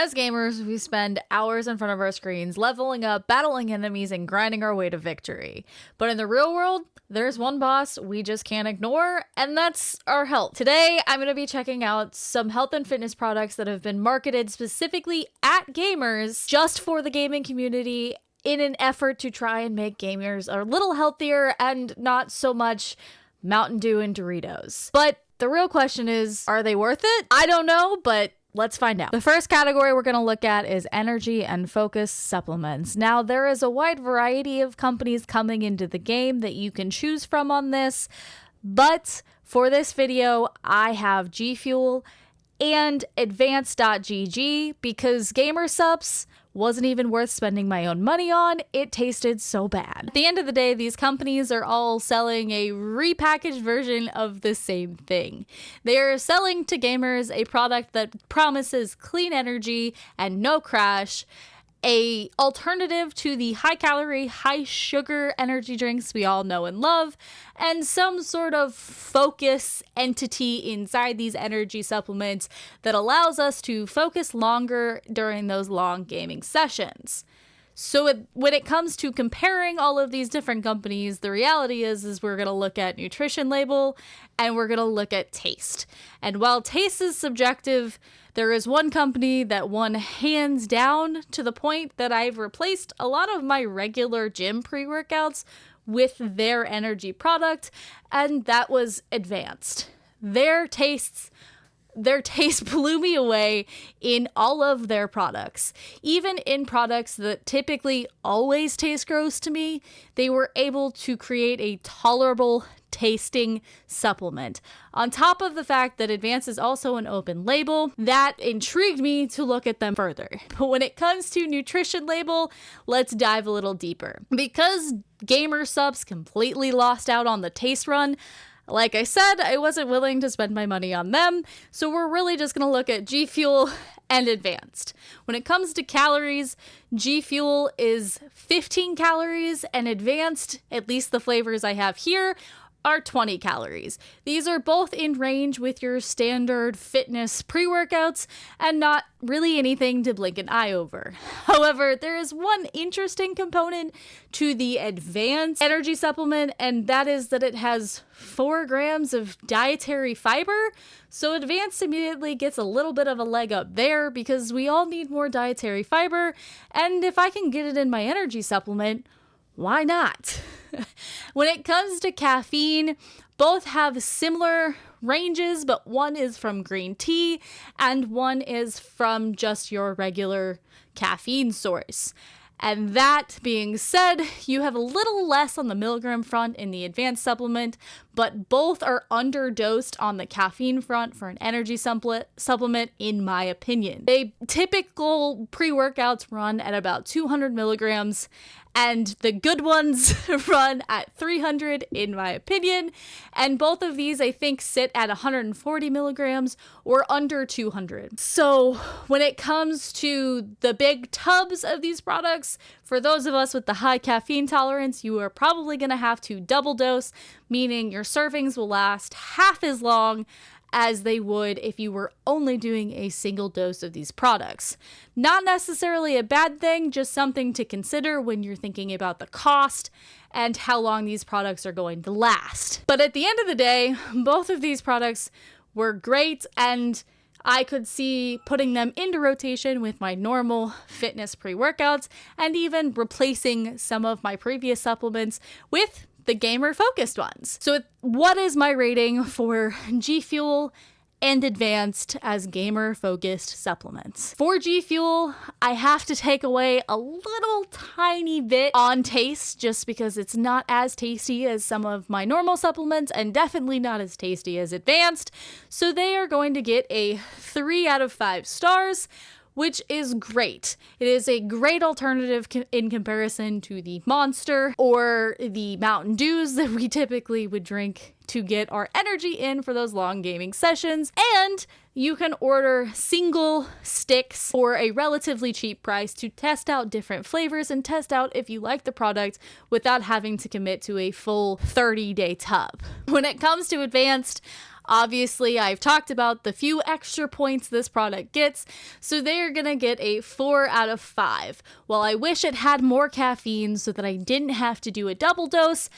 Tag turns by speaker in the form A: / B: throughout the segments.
A: As gamers, we spend hours in front of our screens, leveling up, battling enemies, and grinding our way to victory. But in the real world, there's one boss we just can't ignore, and that's our health. Today, I'm going to be checking out some health and fitness products that have been marketed specifically at gamers just for the gaming community in an effort to try and make gamers a little healthier and not so much Mountain Dew and Doritos. But the real question is, are they worth it? I don't know, but let's find out. The first category we're going to look at is energy and focus supplements. Now, there is a wide variety of companies coming into the game that you can choose from on this, but for this video, I have G Fuel and Advanced.gg because Gamer Supps wasn't even worth spending my own money on. It tasted so bad. At the end of the day, these companies are all selling a repackaged version of the same thing. They are selling to gamers a product that promises clean energy and no crash, a alternative to the high calorie, high sugar energy drinks we all know and love, and some sort of focus entity inside these energy supplements that allows us to focus longer during those long gaming sessions. So when it comes to comparing all of these different companies, the reality is we're going to look at nutrition label and we're going to look at taste. And while taste is subjective, there is one company that won hands down to the point that I've replaced a lot of my regular gym pre-workouts with their energy product, and that was Advanced. Their taste blew me away in all of their products. Even in products that typically always taste gross to me, they were able to create a tolerable tasting supplement. On top of the fact that Advanced is also an open label, that intrigued me to look at them further. But when it comes to nutrition label, let's dive a little deeper. Because Gamer Supps completely lost out on the taste run, like I said, I wasn't willing to spend my money on them, so we're really just going to look at G Fuel and Advanced. When it comes to calories, G Fuel is 15 calories, and Advanced, at least the flavors I have here, are 20 calories. These are both in range with your standard fitness pre-workouts and not really anything to blink an eye over. However, there is one interesting component to the Advanced energy supplement, and that is that it has 4 grams of dietary fiber. So Advanced immediately gets a little bit of a leg up there because we all need more dietary fiber, and if I can get it in my energy supplement, why not? When it comes to caffeine, both have similar ranges, but one is from green tea and one is from just your regular caffeine source. And that being said, you have a little less on the milligram front in the Advanced supplement, but both are underdosed on the caffeine front for an energy supplement, in my opinion. Typical pre-workouts run at about 200 milligrams, and the good ones run at 300, in my opinion. And both of these, I think, sit at 140 milligrams or under 200. So when it comes to the big tubs of these products, for those of us with the high caffeine tolerance, you are probably going to have to double dose, meaning your servings will last half as long as they would if you were only doing a single dose of these products. Not necessarily a bad thing, just something to consider when you're thinking about the cost and how long these products are going to last. But at the end of the day, both of these products were great, and I could see putting them into rotation with my normal fitness pre-workouts and even replacing some of my previous supplements with the gamer focused ones. So what is my rating for G Fuel and Advanced as gamer focused supplements? For G Fuel, I have to take away a little tiny bit on taste just because it's not as tasty as some of my normal supplements and definitely not as tasty as Advanced. So they are going to get a 3 out of 5 stars, which is great. It is a great alternative in comparison to the Monster or the Mountain Dews that we typically would drink to get our energy in for those long gaming sessions. And you can order single sticks for a relatively cheap price to test out different flavors and test out if you like the product without having to commit to a full 30-day tub. When it comes to Advanced, Obviously, I've talked about the few extra points this product gets, so they're gonna get a 4 out of 5. While I wish it had more caffeine so that I didn't have to do a double dose,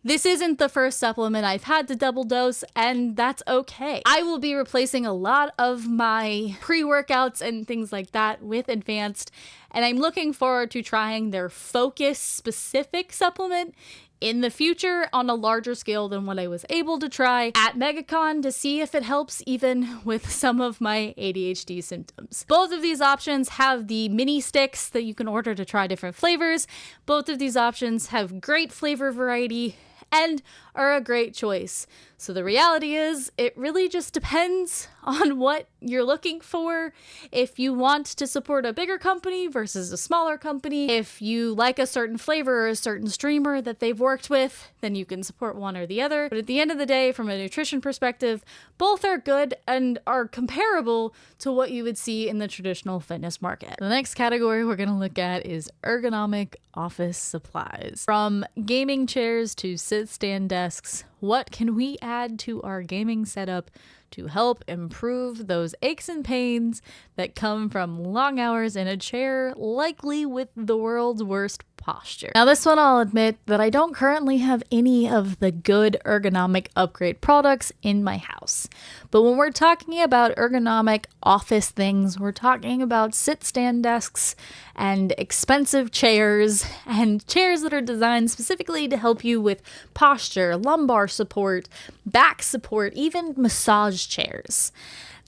A: this isn't the first supplement I've had to double dose, and that's okay. I will be replacing a lot of my pre-workouts and things like that with Advanced, and I'm looking forward to trying their focus-specific supplement in the future on a larger scale than what I was able to try at MegaCon to see if it helps even with some of my ADHD symptoms. Both of these options have the mini sticks that you can order to try different flavors. Both of these options have great flavor variety and are a great choice. So the reality is, it really just depends on what you're looking for. If you want to support a bigger company versus a smaller company, if you like a certain flavor or a certain streamer that they've worked with, then you can support one or the other. But at the end of the day, from a nutrition perspective, both are good and are comparable to what you would see in the traditional fitness market. The next category we're going to look at is ergonomic office supplies. From gaming chairs to sit-stand desks, what can we add to our gaming setup to help improve those aches and pains that come from long hours in a chair, likely with the world's worst posture? Now, this one I'll admit that I don't currently have any of the good ergonomic upgrade products in my house. But when we're talking about ergonomic office things, we're talking about sit-stand desks and expensive chairs and chairs that are designed specifically to help you with posture, lumbar support, back support, even massage chairs.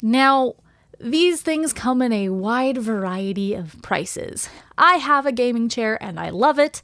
A: Now, these things come in a wide variety of prices. I have a gaming chair and I love it,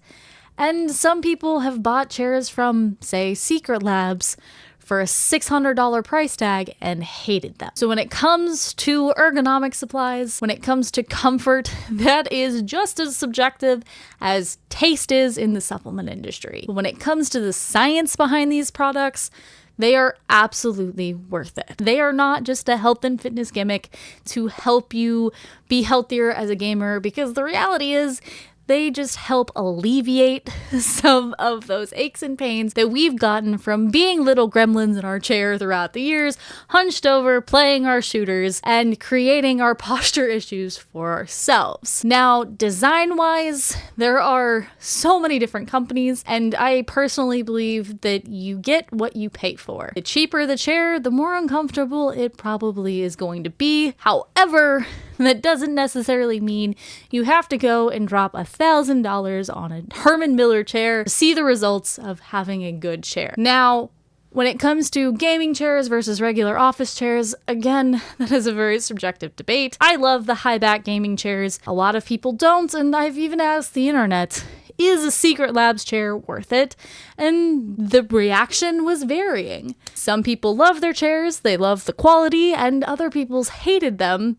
A: and some people have bought chairs from, say, Secret Labs for a $600 price tag and hated them. So when it comes to ergonomic supplies, when it comes to comfort, that is just as subjective as taste is in the supplement industry. But when it comes to the science behind these products, they are absolutely worth it. They are not just a health and fitness gimmick to help you be healthier as a gamer, because the reality is they just help alleviate some of those aches and pains that we've gotten from being little gremlins in our chair throughout the years, hunched over, playing our shooters, and creating our posture issues for ourselves. Now, design-wise, there are so many different companies, and I personally believe that you get what you pay for. The cheaper the chair, the more uncomfortable it probably is going to be. However, that doesn't necessarily mean you have to go and drop $1,000 on a Herman Miller chair to see the results of having a good chair. Now, when it comes to gaming chairs versus regular office chairs, again, that is a very subjective debate. I love the high back gaming chairs. A lot of people don't, and I've even asked the internet, is a Secret Labs chair worth it? And the reaction was varying. Some people love their chairs, they love the quality, and other people's hated them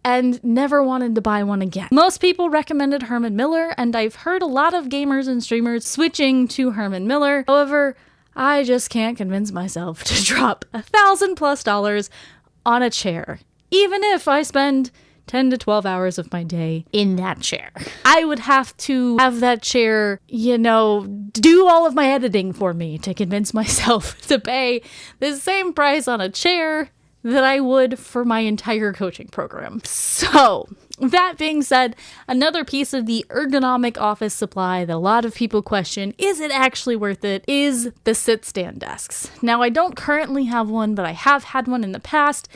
A: and never wanted to buy one again. Most people recommended Herman Miller, and I've heard a lot of gamers and streamers switching to Herman Miller. However, I just can't convince myself to drop $1,000+ on a chair, even if I spend 10 to 12 hours of my day in that chair. I would have to have that chair, do all of my editing for me to convince myself to pay the same price on a chair that I would for my entire coaching program. So, that being said, another piece of the ergonomic office supply that a lot of people question, is it actually worth it, is the sit-stand desks. Now, I don't currently have one, but I have had one in the past.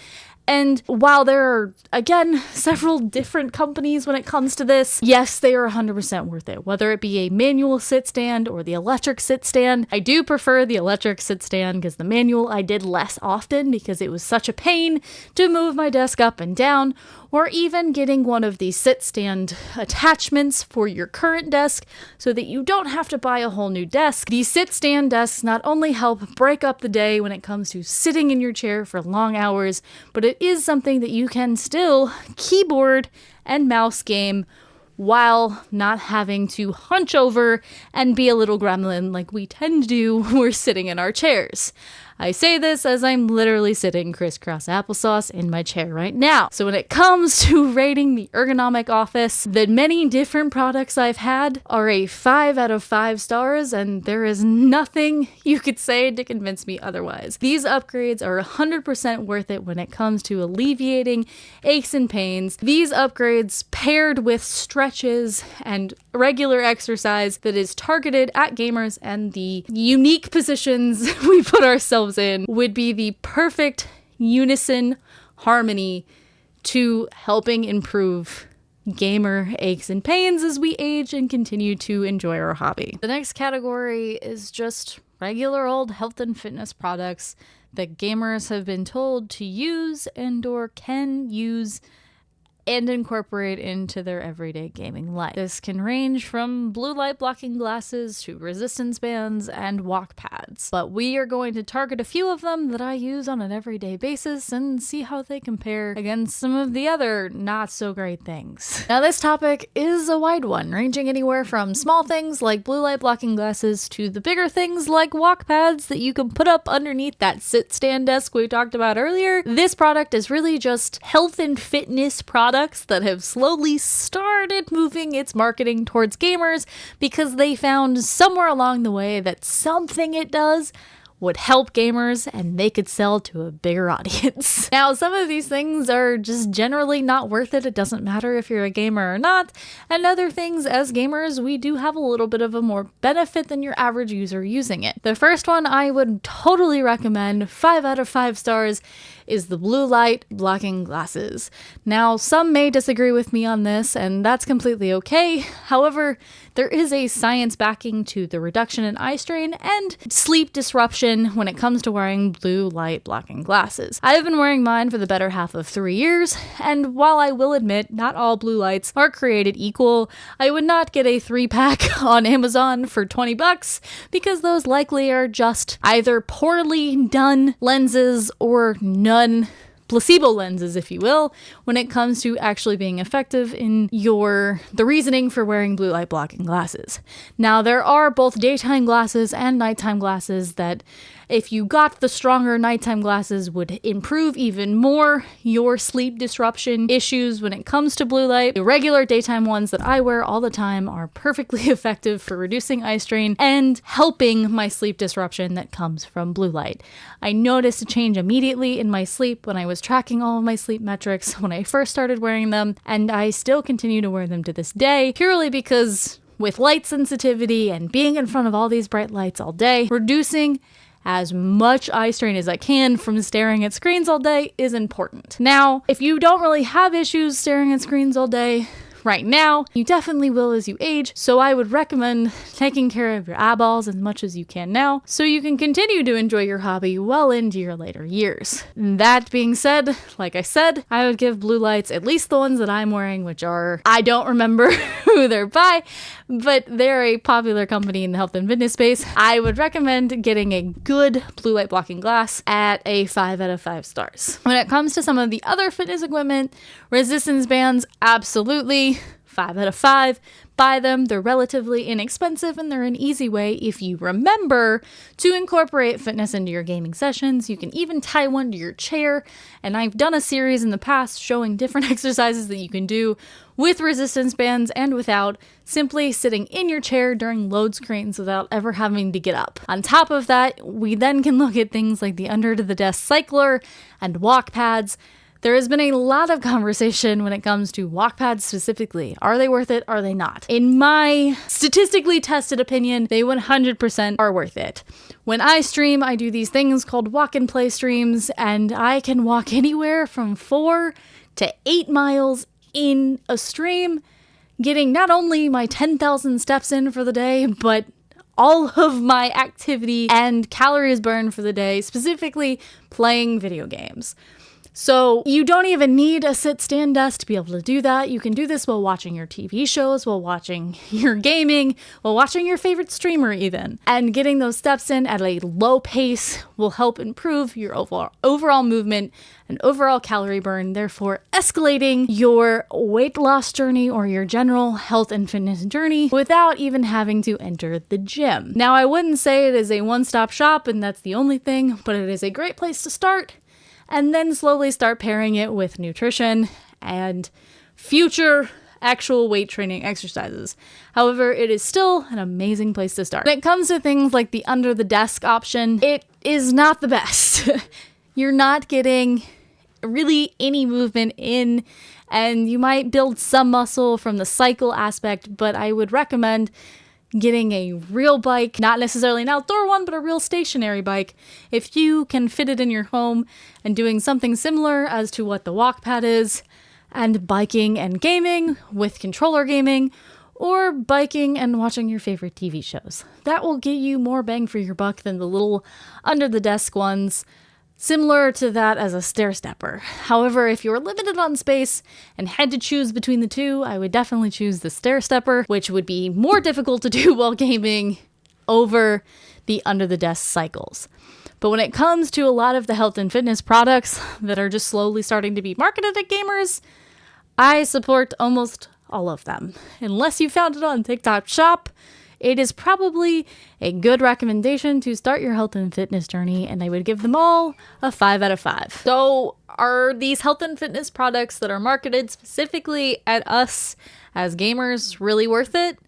A: And while there are, again, several different companies when it comes to this, yes, they are 100% worth it. Whether it be a manual sit stand or the electric sit stand. I do prefer the electric sit stand because the manual I did less often because it was such a pain to move my desk up and down, or even getting one of the sit stand attachments for your current desk so that you don't have to buy a whole new desk. These sit stand desks not only help break up the day when it comes to sitting in your chair for long hours, but it is something that you can still keyboard and mouse game while not having to hunch over and be a little gremlin like we tend to do when we're sitting in our chairs. I say this as I'm literally sitting crisscross applesauce in my chair right now. So when it comes to rating the ergonomic office, the many different products I've had are a 5 out of 5 stars, and there is nothing you could say to convince me otherwise. These upgrades are 100% worth it when it comes to alleviating aches and pains. These upgrades paired with stretches and regular exercise that is targeted at gamers and the unique positions we put ourselves in would be the perfect unison harmony to helping improve gamer aches and pains as we age and continue to enjoy our hobby. The next category is just regular old health and fitness products that gamers have been told to use and or can use and incorporate into their everyday gaming life. This can range from blue light blocking glasses to resistance bands and walkpads, but we are going to target a few of them that I use on an everyday basis and see how they compare against some of the other not so great things. Now this topic is a wide one, ranging anywhere from small things like blue light blocking glasses to the bigger things like walkpads that you can put up underneath that sit stand desk we talked about earlier. This product is really just health and fitness products that have slowly started moving its marketing towards gamers because they found somewhere along the way that something it does would help gamers and they could sell to a bigger audience. Now, some of these things are just generally not worth it. It doesn't matter if you're a gamer or not. And other things, as gamers, we do have a little bit of a more benefit than your average user using it. The first one I would totally recommend, 5 out of 5 stars, is the blue light blocking glasses. Now, some may disagree with me on this, and that's completely okay. However, there is a science backing to the reduction in eye strain and sleep disruption when it comes to wearing blue light blocking glasses. I've been wearing mine for the better half of 3 years, and while I will admit not all blue lights are created equal, I would not get a 3-pack on Amazon for $20 because those likely are just either poorly done lenses or none placebo lenses, if you will, when it comes to actually being effective in the reasoning for wearing blue light blocking glasses. Now, there are both daytime glasses and nighttime glasses that, if you got the stronger nighttime glasses, would improve even more your sleep disruption issues when it comes to blue light. The regular daytime ones that I wear all the time are perfectly effective for reducing eye strain and helping my sleep disruption that comes from blue light. I noticed a change immediately in my sleep when I was tracking all of my sleep metrics when I first started wearing them, and I still continue to wear them to this day, purely because with light sensitivity and being in front of all these bright lights all day, reducing as much eye strain as I can from staring at screens all day is important. Now, if you don't really have issues staring at screens all day right now, you definitely will as you age, so I would recommend taking care of your eyeballs as much as you can now so you can continue to enjoy your hobby well into your later years. That being said, like I said, I would give blue lights, at least the ones that I'm wearing, which are, I don't remember who they're by, but they're a popular company in the health and fitness space. I would recommend getting a good blue light blocking glass at a 5 out of 5 stars. When it comes to some of the other fitness equipment, resistance bands, absolutely 5 out of 5. Buy them. They're relatively inexpensive and they're an easy way if you remember to incorporate fitness into your gaming sessions. You can even tie one to your chair, and I've done a series in the past showing different exercises that you can do with resistance bands and without, simply sitting in your chair during load screens without ever having to get up. On top of that, we then can look at things like the under the desk cycler and walk pads. There has been a lot of conversation when it comes to walkpads specifically. Are they worth it? Are they not? In my statistically tested opinion, they 100% are worth it. When I stream, I do these things called walk and play streams, and I can walk anywhere from 4 to 8 miles in a stream, getting not only my 10,000 steps in for the day, but all of my activity and calories burned for the day, specifically playing video games. So you don't even need a sit-stand desk to be able to do that. You can do this while watching your TV shows, while watching your gaming, while watching your favorite streamer even. And getting those steps in at a low pace will help improve your overall movement and overall calorie burn, therefore escalating your weight loss journey or your general health and fitness journey without even having to enter the gym. Now, I wouldn't say it is a one-stop shop and that's the only thing, but it is a great place to start. And then slowly start pairing it with nutrition and future actual weight training exercises. However, it is still an amazing place to start. When it comes to things like the under the desk option, it is not the best. You're not getting really any movement in, and you might build some muscle from the cycle aspect, but I would recommend getting a real bike, not necessarily an outdoor one, but a real stationary bike, if you can fit it in your home, and doing something similar as to what the walkpad is, and biking and gaming with controller gaming, or biking and watching your favorite TV shows. That will get you more bang for your buck than the little under the desk ones, similar to that as a stair stepper. However, if you're limited on space and had to choose between the two, I would definitely choose the stair stepper, which would be more difficult to do while gaming over the under the desk cycles. But when it comes to a lot of the health and fitness products that are just slowly starting to be marketed at gamers, I support almost all of them. Unless you found it on TikTok Shop, it is probably a good recommendation to start your health and fitness journey, and I would give them all a 5 out of 5. So are these health and fitness products that are marketed specifically at us as gamers really worth it?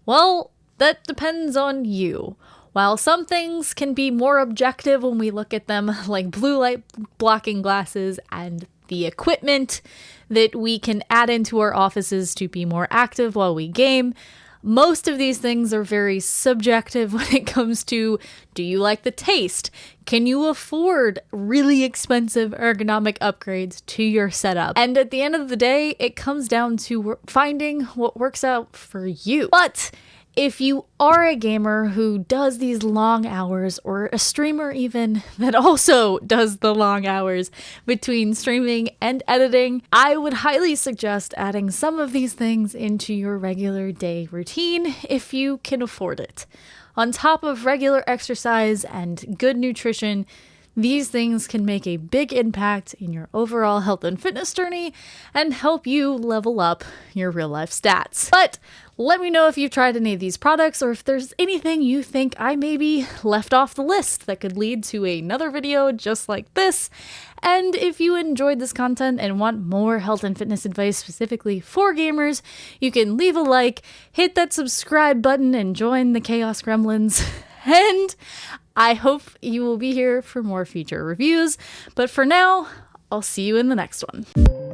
A: Well, that depends on you. While some things can be more objective when we look at them, like blue light blocking glasses and the equipment that we can add into our offices to be more active while we game, most of these things are very subjective when it comes to, do you like the taste? Can you afford really expensive ergonomic upgrades to your setup? And at the end of the day, it comes down to finding what works out for you. But if you are a gamer who does these long hours, or a streamer even that also does the long hours between streaming and editing, I would highly suggest adding some of these things into your regular day routine if you can afford it. On top of regular exercise and good nutrition, these things can make a big impact in your overall health and fitness journey and help you level up your real life stats. But let me know if you've tried any of these products, or if there's anything you think I maybe left off the list that could lead to another video just like this. And if you enjoyed this content and want more health and fitness advice specifically for gamers, you can leave a like, hit that subscribe button, and join the Chaos Gremlins. And I hope you will be here for more future reviews. But for now, I'll see you in the next one.